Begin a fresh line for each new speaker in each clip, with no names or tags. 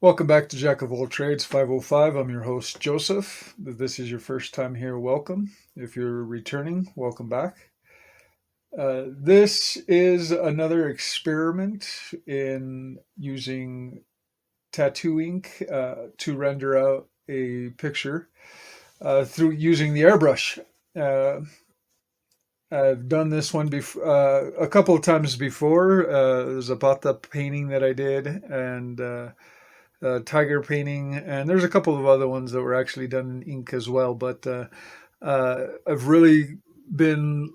Welcome back to Jack of All Trades 505. I'm your host, Joseph. If this is your first time here, welcome. If you're returning, welcome back. This is another experiment in using tattoo ink to render out a picture through using the airbrush. Uh, I've done this one a couple of times before. There's a bata painting that I did, and tiger painting, and there's a couple of other ones that were actually done in ink as well. But I've really been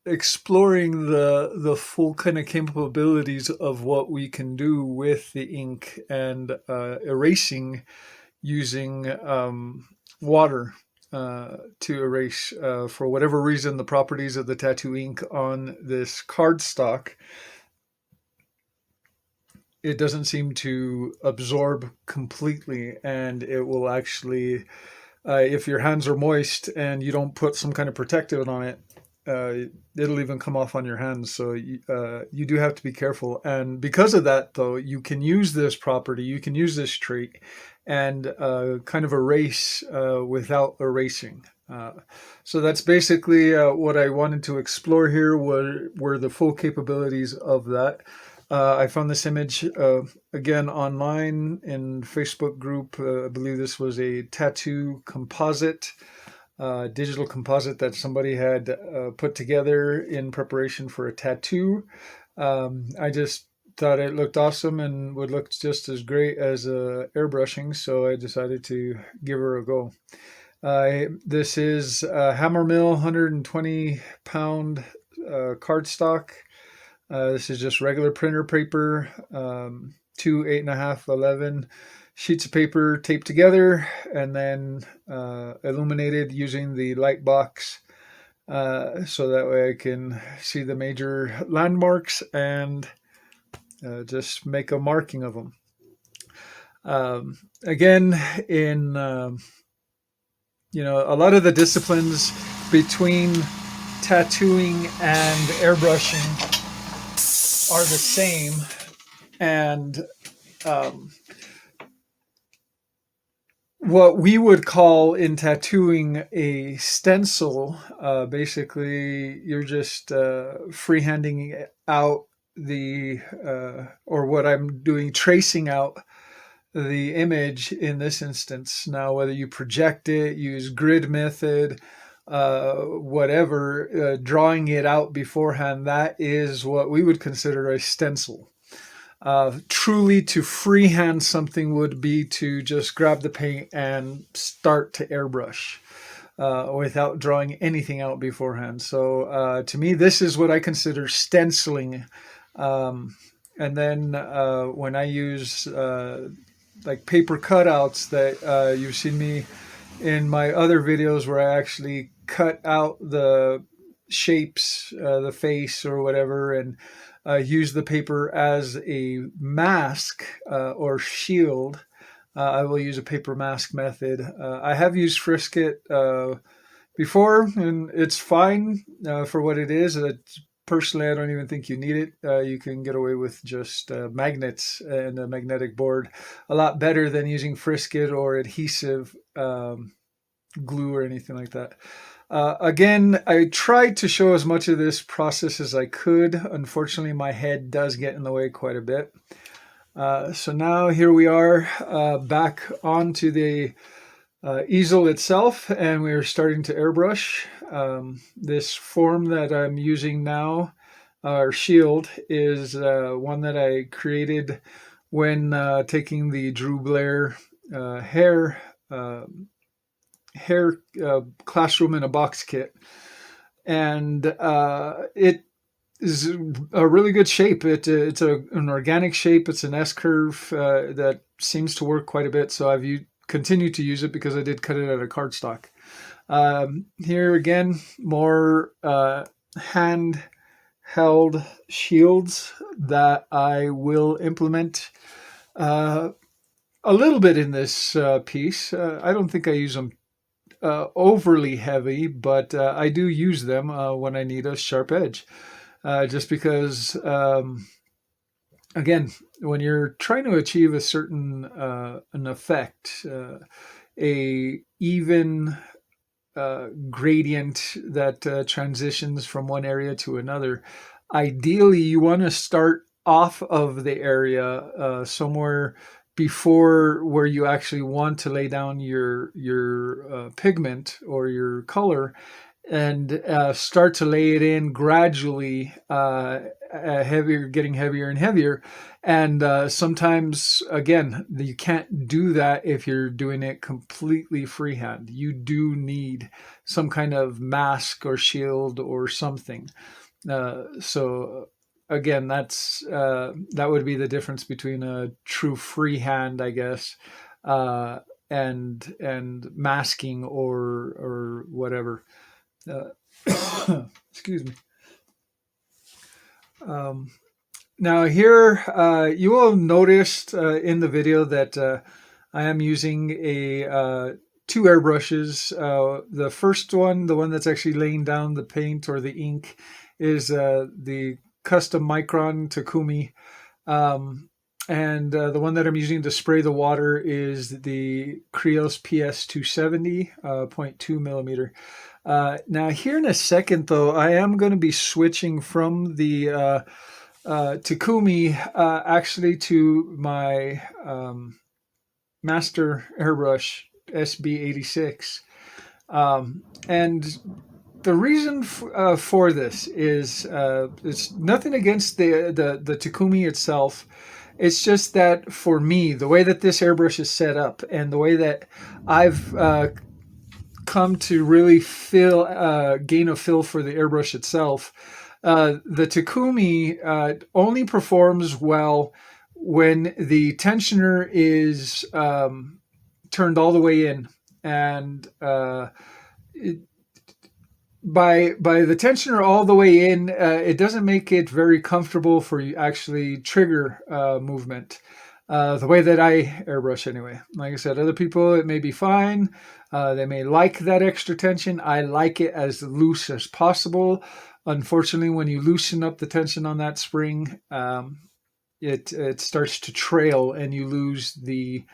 exploring the full kind of capabilities of what we can do with the ink and erasing using water to erase for whatever reason the properties of the tattoo ink on this cardstock. It doesn't seem to absorb completely, and it will actually, if your hands are moist and you don't put some kind of protectant on it, it'll even come off on your hands. So you do have to be careful. And because of that, though, you can use this property, you can use this trait, and kind of erase without erasing. So that's basically what I wanted to explore here. Were the full capabilities of that. I found this image again online in Facebook group. I believe this was a tattoo composite, digital composite that somebody had put together in preparation for a tattoo. I just thought it looked awesome and would look just as great as airbrushing, so I decided to give her a go. This is Hammermill 120 pound cardstock. This is just regular printer paper, two 8.5, 11 sheets of paper taped together and then illuminated using the light box so that way I can see the major landmarks and just make a marking of them. Again, in a lot of the disciplines between tattooing and airbrushing are the same, and what we would call in tattooing a stencil, basically you're just freehanding out or what I'm doing, tracing out the image in this instance. Now, whether you project it, use grid method, whatever, drawing it out beforehand, that is what we would consider a stencil. Truly to freehand something would be to just grab the paint and start to airbrush without drawing anything out beforehand. So to me, this is what I consider stenciling. And then when I use like paper cutouts that you've seen me in my other videos where I actually cut out the shapes, the face or whatever, and use the paper as a mask or shield. I will use a paper mask method. I have used Frisket before, and it's fine for what it is. Personally, I don't even think you need it. You can get away with just magnets and a magnetic board a lot better than using Frisket or adhesive glue or anything like that. Again, I tried to show as much of this process as I could. Unfortunately, my head does get in the way quite a bit. So now here we are back onto the easel itself, and we're starting to airbrush. This form that I'm using now, or shield, is one that I created when taking the Drew Blair hair classroom in a box kit, and it is a really good shape. It's an organic shape. It's an S curve that seems to work quite a bit. So I've continued to use it because I did cut it out of cardstock. Here again, more hand held shields that I will implement a little bit in this piece. I don't think I use them overly heavy, but I do use them when I need a sharp edge, just because again, when you're trying to achieve a certain an effect, a even gradient that transitions from one area to another, ideally you want to start off of the area somewhere before where you actually want to lay down your pigment or your color, and start to lay it in gradually, heavier, getting heavier and heavier. And sometimes, again, you can't do that if you're doing it completely freehand. You do need some kind of mask or shield or something. So again, that would be the difference between a true freehand, I guess, uh, and masking or whatever. Excuse me. Um, Now here, you will notice in the video that I am using a two airbrushes. The first one, the one that's actually laying down the paint or the ink, is the custom Micron Takumi. Um, and the one that I'm using to spray the water is the Krios PS270 0.2 millimeter. Now here in a second, though, I am going to be switching from the Takumi actually to my master airbrush SB86. And the reason for this is it's nothing against the Takumi itself. It's just that for me, the way that this airbrush is set up and the way that I've come to really gain a feel for the airbrush itself, the Takumi only performs well when the tensioner is turned all the way in, and it, by the tensioner all the way in, it doesn't make it very comfortable for you actually trigger movement. The way that I airbrush anyway. Like I said, other people, it may be fine. They may like that extra tension. I like it as loose as possible. Unfortunately, when you loosen up the tension on that spring, it starts to trail and you lose the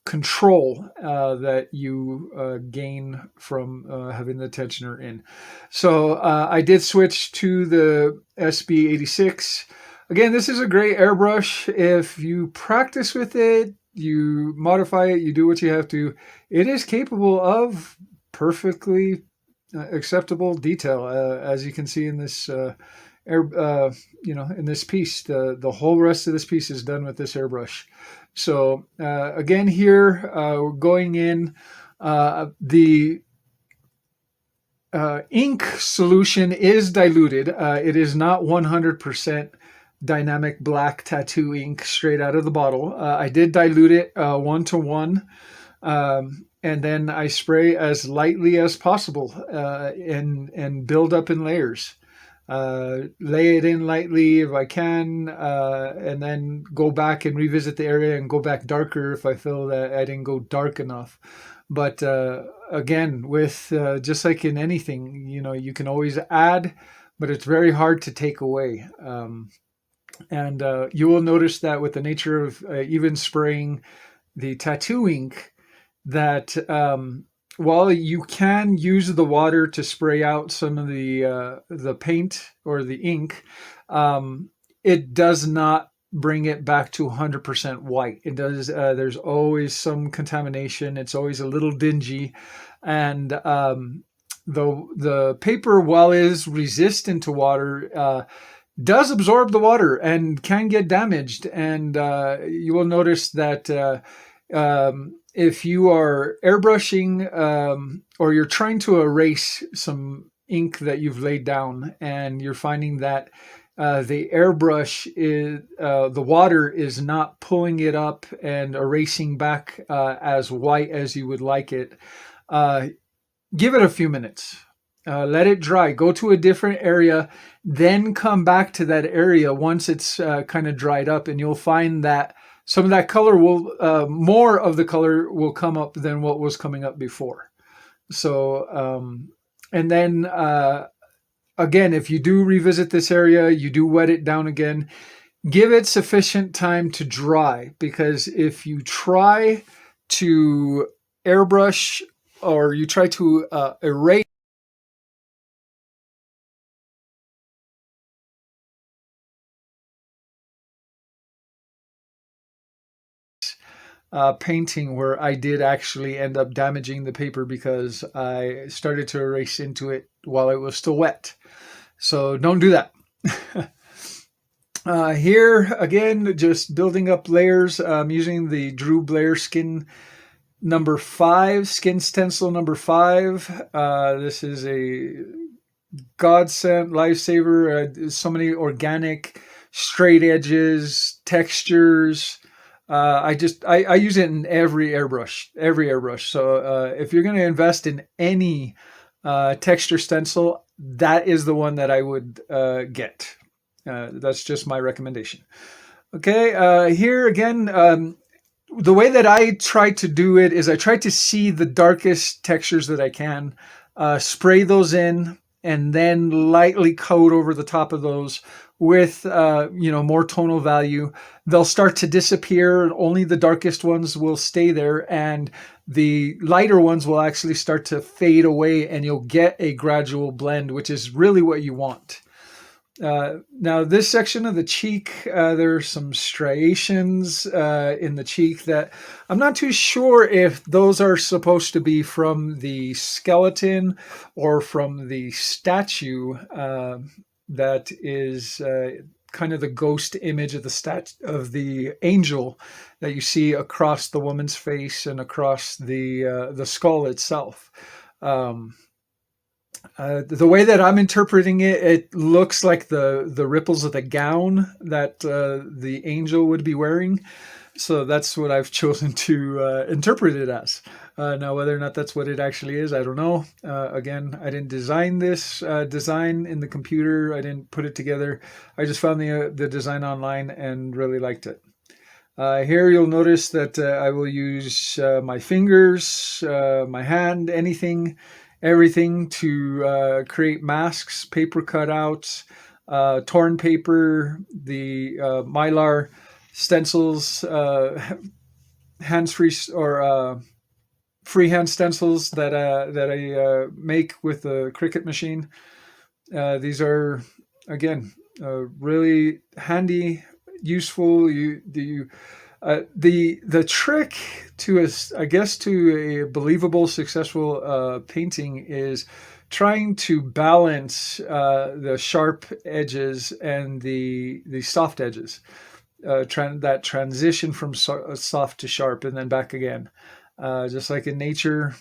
control that you gain from having the tensioner in. So I did switch to the SB86. Again, this is a great airbrush. If you practice with it, you modify it, you do what you have to, it is capable of perfectly acceptable detail, as you can see in this in this piece. The whole rest of this piece is done with this airbrush. So again, here we're going in. The ink solution is diluted. It is not 100% dynamic black tattoo ink straight out of the bottle. I did dilute it 1-to-1. And then I spray as lightly as possible and build up in layers. Lay it in lightly if I can, and then go back and revisit the area and go back darker if I feel that I didn't go dark enough. But again, with just like in anything, you can always add, but it's very hard to take away. And you will notice that with the nature of even spraying the tattoo ink, that while you can use the water to spray out some of the paint or the ink, it does not bring it back to 100% white. It does. There's always some contamination. It's always a little dingy, and the paper, while it is resistant to water, does absorb the water and can get damaged. And you will notice that if you are airbrushing or you're trying to erase some ink that you've laid down and you're finding that the airbrush is the water is not pulling it up and erasing back as white as you would like it, give it a few minutes. Let it dry. Go to a different area, then come back to that area once it's kind of dried up, and you'll find that some of that color more of the color will come up than what was coming up before. So, and then again, if you do revisit this area, you do wet it down again. give it sufficient time to dry, because if you try to airbrush or you try to erase painting, where I did actually end up damaging the paper because I started to erase into it while it was still wet. So don't do that. Here again, just building up layers. I'm using the Drew Blair skin number 5, skin stencil number 5. This is a godsend, lifesaver. So many organic, straight edges, textures. I use it in every airbrush. So if you're going to invest in any texture stencil, that is the one that I would get. That's just my recommendation. Okay, here again, the way that I try to do it is I try to see the darkest textures that I can, spray those in, and then lightly coat over the top of those with more tonal value. They'll start to disappear. Only the darkest ones will stay there, and the lighter ones will actually start to fade away, and you'll get a gradual blend, which is really what you want. Now, this section of the cheek, there's some striations in the cheek that I'm not too sure if those are supposed to be from the skeleton or from the statue that is kind of the ghost image of the angel that you see across the woman's face and across the skull itself. The way that I'm interpreting it, it looks like the ripples of the gown that the angel would be wearing. So that's what I've chosen to interpret it as. Now, whether or not that's what it actually is, I don't know. Again, I didn't design this design in the computer. I didn't put it together. I just found the design online and really liked it. Here you'll notice that I will use my fingers, my hand, everything to create masks, paper cutouts, torn paper, the mylar stencils, hands-free or freehand stencils that I make with the Cricut machine. These are, again, really handy, useful. The trick to a believable, successful painting is trying to balance the sharp edges and the soft edges. That transition from soft to sharp and then back again. Just like in nature,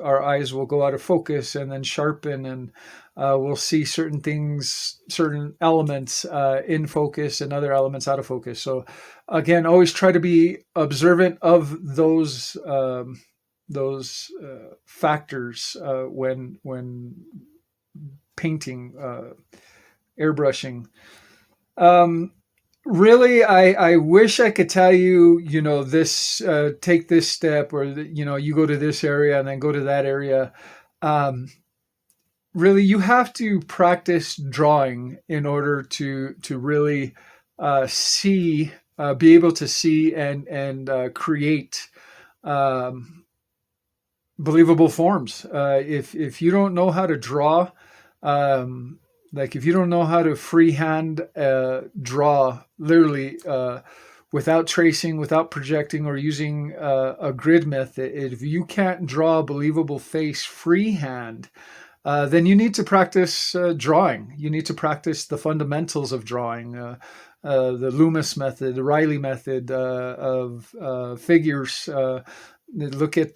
our eyes will go out of focus and then sharpen, and we'll see certain things, certain elements in focus and other elements out of focus. So again, always try to be observant of those factors when painting, airbrushing. Really, I wish I could tell you, this, take this step, or, you go to this area and then go to that area. Really, you have to practice drawing in order to really be able to see and create believable forms. If you don't know how to draw, like if you don't know how to freehand draw, literally without tracing, without projecting, or using a grid method, if you can't draw a believable face freehand, then you need to practice drawing. You need to practice the fundamentals of drawing, the Loomis method, the Riley method of figures. Look at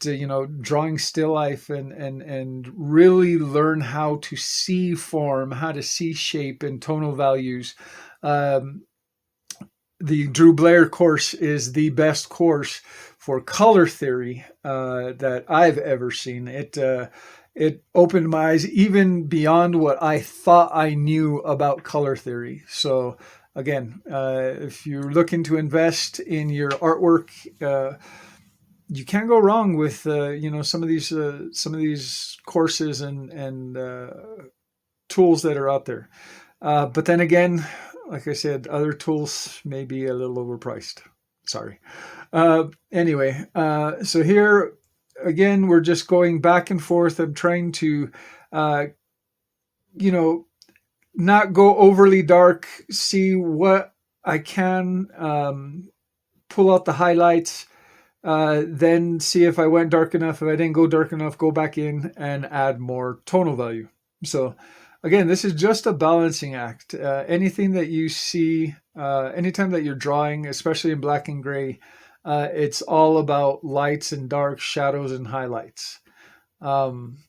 drawing still life and really learn how to see form, how to see shape and tonal values. The Drew Blair course is the best course for color theory that I've ever seen. It opened my eyes even beyond what I thought I knew about color theory. So again, if you're looking to invest in your artwork, you can't go wrong with some of these courses and tools that are out there. But then again, like I said, other tools may be a little overpriced. Sorry. Anyway, so here again, we're just going back and forth. I'm trying to, uh, you know, not go overly dark, see what I can, pull out the highlights, then see if I went dark enough. If I didn't go dark enough, go back in and add more tonal value. So again, this is just a balancing act. Anything that you see, anytime that you're drawing, especially in black and gray, it's all about lights and darks, shadows and highlights. Um,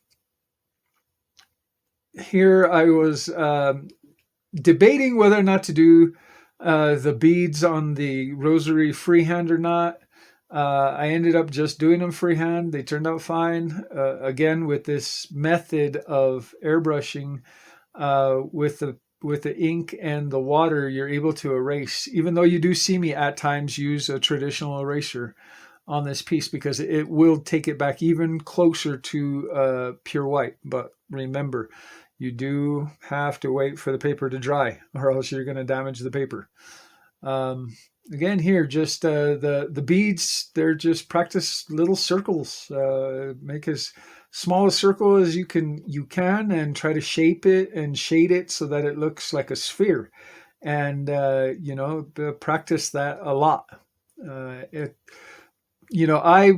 Here I was debating whether or not to do the beads on the rosary freehand or not. I ended up just doing them freehand. They turned out fine. Again, with this method of airbrushing, with the ink and the water, you're able to erase. Even though you do see me at times use a traditional eraser on this piece, because it will take it back even closer to pure white. But remember, you do have to wait for the paper to dry, or else you're going to damage the paper. Again, here, just the beads, they're just practice little circles. Make as small a circle as you can, and try to shape it and shade it so that it looks like a sphere. And practice that a lot. It I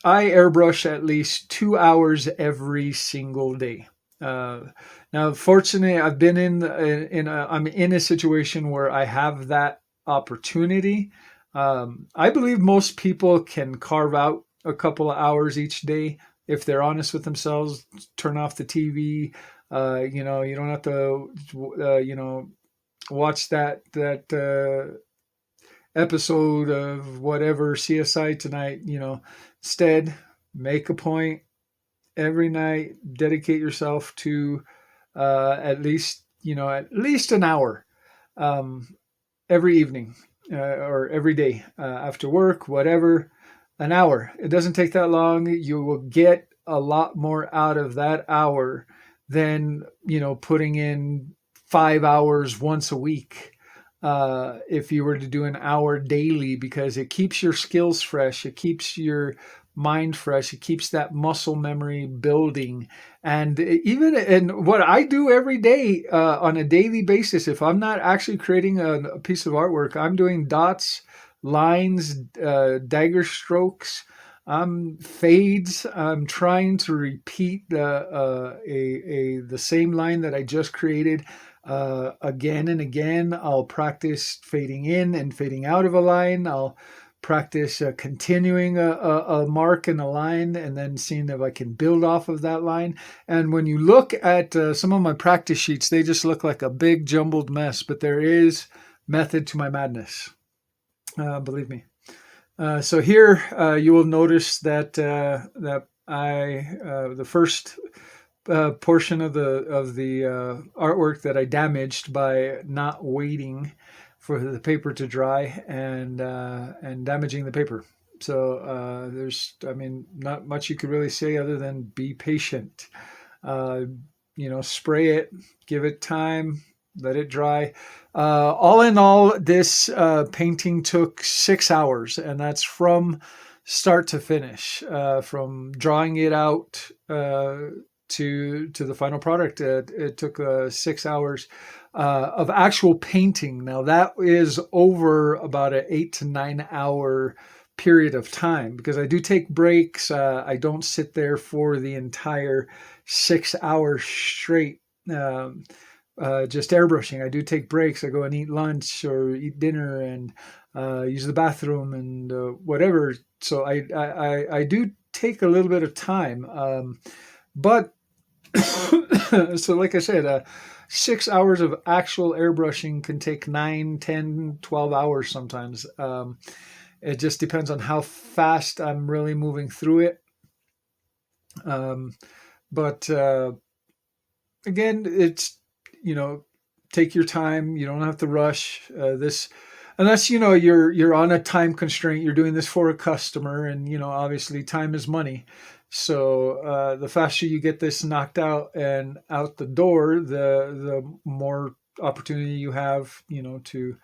airbrush at least 2 hours every single day. Uh, Now, fortunately, I've been I'm in a situation where I have that opportunity. I believe most people can carve out a couple of hours each day if they're honest with themselves. Turn off the TV. You don't have to, watch that episode of whatever CSI tonight. Instead, make a point every night, dedicate yourself to at least an hour, um, every evening, or every day, after work, whatever. An hour. It doesn't take that long. You will get a lot more out of that hour than putting in 5 hours once a week. If you were to do an hour daily, because it keeps your skills fresh, it keeps your mind fresh, it keeps that muscle memory building. And even in what I do every day, on a daily basis, if I'm not actually creating a piece of artwork, I'm doing dots, lines, dagger strokes, fades. I'm trying to repeat the same line that I just created, again and again. I'll practice fading in and fading out of a line. I'll practice continuing a mark in a line, and then seeing if I can build off of that line. And when you look at some of my practice sheets, they just look like a big jumbled mess, but there is method to my madness. Believe me. So here, you will notice that the first portion of the artwork that I damaged by not waiting for the paper to dry, and damaging the paper. So there's, not much you could really say other than be patient. Uh, Spray it, give it time, let it dry. All in all, this painting took 6 hours, and that's from start to finish, from drawing it out to the final product. It took 6 hours of actual painting. Now that is over about an 8 to 9 hour period of time, because I do take breaks. I don't sit there for the entire 6 hours straight. Just airbrushing. I do take breaks. I go and eat lunch or eat dinner, and use the bathroom, and whatever. So I do take a little bit of time, but so like I said, 6 hours of actual airbrushing can take 9, 10, 12 hours sometimes. It just depends on how fast I'm really moving through it. But again, it's, take your time. You don't have to rush this, unless you're on a time constraint. You're doing this for a customer, and obviously time is money. So the faster you get this knocked out and out the door, the more opportunity you have, to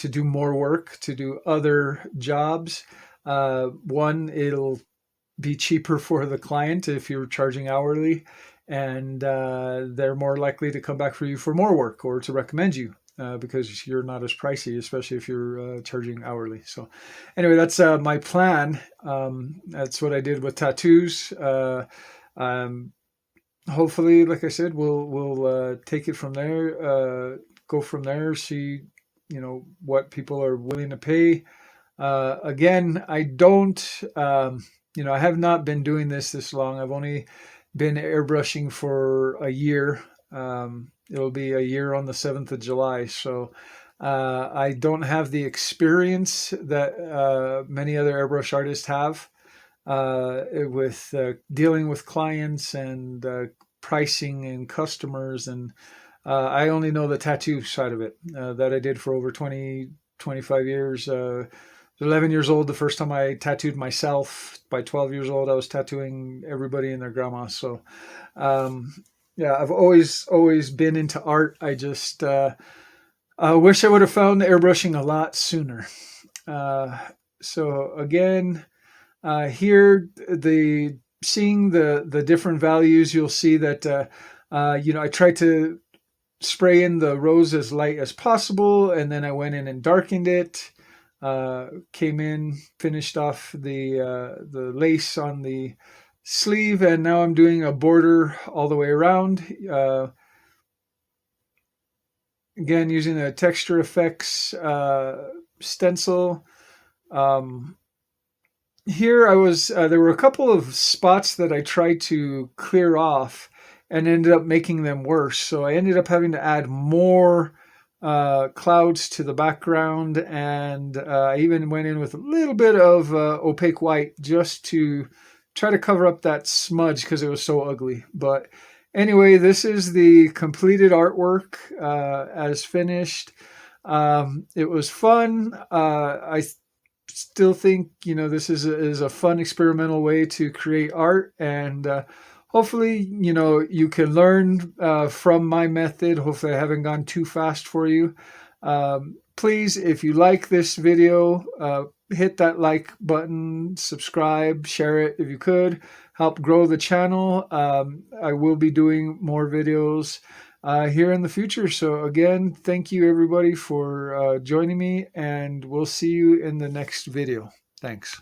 do more work, to do other jobs. One, it'll be cheaper for the client if you're charging hourly, and they're more likely to come back for you for more work or to recommend you. Because you're not as pricey, especially if you're charging hourly. So, anyway, that's my plan. That's what I did with tattoos. Um, Hopefully, like I said, we'll take it from there. Go from there. See, what people are willing to pay. Again, I don't. I have not been doing this long. I've only been airbrushing for a year. It'll be a year on the 7th of July. So I don't have the experience that many other airbrush artists have with dealing with clients and pricing and customers. And I only know the tattoo side of it that I did for over 20, 25 years. 11 years old the first time I tattooed myself. By 12 years old, I was tattooing everybody and their grandma. So, yeah, I've always been into art. I just wish I would have found airbrushing a lot sooner. So again, here seeing the different values, you'll see that I tried to spray in the rose as light as possible, and then I went in and darkened it. Came in, finished off the lace on the sleeve, and now I'm doing a border all the way around. Again, using a texture effects stencil. Here there were a couple of spots that I tried to clear off and ended up making them worse. So I ended up having to add more clouds to the background, and I even went in with a little bit of opaque white just to try to cover up that smudge because it was so ugly. But anyway, this is the completed artwork as finished. It was fun. I still think this is a fun experimental way to create art, and hopefully you can learn from my method. Hopefully I haven't gone too fast for you. Please, if you like this video, hit that like button, subscribe, share it if you could. Help grow the channel. I will be doing more videos here in the future. So again, thank you everybody for joining me, and we'll see you in the next video. Thanks.